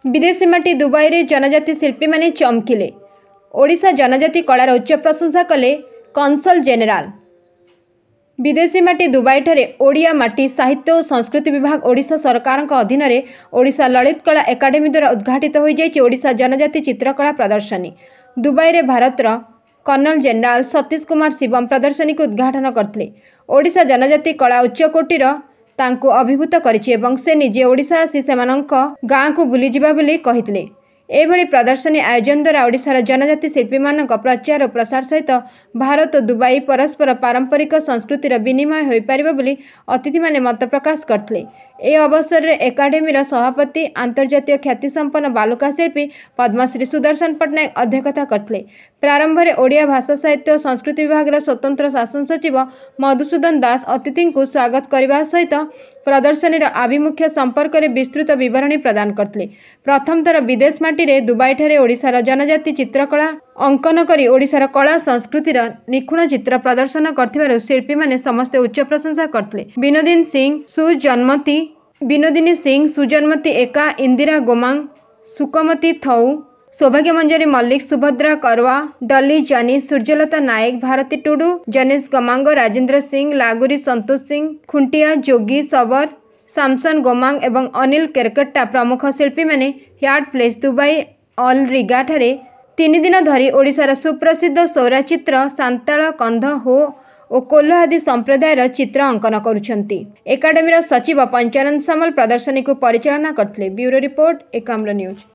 विदेशी माटी दुबई रे जनजाति शिल्पी माने चमकिले। ओडिशा जनजाति कलार उच्च प्रशंसा कले कन्सल जेनेराल। विदेशी माटी दुबई ठारे ओडिया माटी साहित्य और संस्कृति विभाग ओडिशा सरकार अधीन में ओडिशा ललित कला एकाडेमी द्वारा उद्घाटित हो जाइए ओडिशा जनजाति चित्रकला प्रदर्शनी। दुबई रे भारतर कर्नल जेनेराल सतीश कुमार शिवम प्रदर्शनी को उद्घाटन करते। ओडिशा जनजाति कला उच्च कोटीर तांको अभिभूत करिछि एवं से निजे ओडिशा आसी सेमानंक गाँ को बुली जिबा बोली कहितले। एभली प्रदर्शनी आयोजन द्वारा ओडिशार जनजाति शिल्पी मानक प्रचार और प्रसार सहित भारत और दुबई परस्पर पारंपरिक संस्कृतिर विनिमय हो पारिबो बोली अतिथि माने मत प्रकाश करथिले। ए अवसर रे एकाडेमीर सभापति अंतर्जातीय ख्यातिसंपन्न बालुका शिल्पी पद्मश्री सुदर्शन पट्टनायक अध्यक्षता करथिले। प्रारंभ में ओडिया भाषा साहित्य और संस्कृति विभाग स्वतंत्र शासन सचिव मधुसूदन दास अतिथि को स्वागत करने सहित प्रदर्शनीर आभिमुख्य संपर्क में विस्तृत विवरणी प्रदान करथिले। प्रथम थर विदेश माटी रे दुबई ठारे ओडिशार जनजाति चित्रकला अंकन करी ओडिशार कला संस्कृतिर निखुण चित्र प्रदर्शन करथिबारु शिल्पी माने समस्त उच्च प्रशंसा करथिले। विनोदिनी सिंह सुजन्मती एका इंदिरा गोमांग सुकमती थौ सौभाग्य मंजरी मल्लिक सुभद्रा करवा डली जानी सूर्यलता नायक भारती टुडू जनेश गमांग राजेंद्र सिंह लागुरी संतोष सिंह खुंटिया जोगी सबर सामसन गोमांग एवं अनिल केरकट्टा प्रमुख शिल्पी माने यार्ड प्लेस दुबई अल रिगा ठारे 3 दिन धरी ओडिशार सुप्रसिद्ध सौरा चित्र सांताଳ कंध हो और कोल्ह आदि संप्रदायर चित्र अंकन करुछंती। एकाडेमीर सचिव पंचानंद सामल प्रदर्शनी को परिचालना करथिले। Bureau report Ekamra news.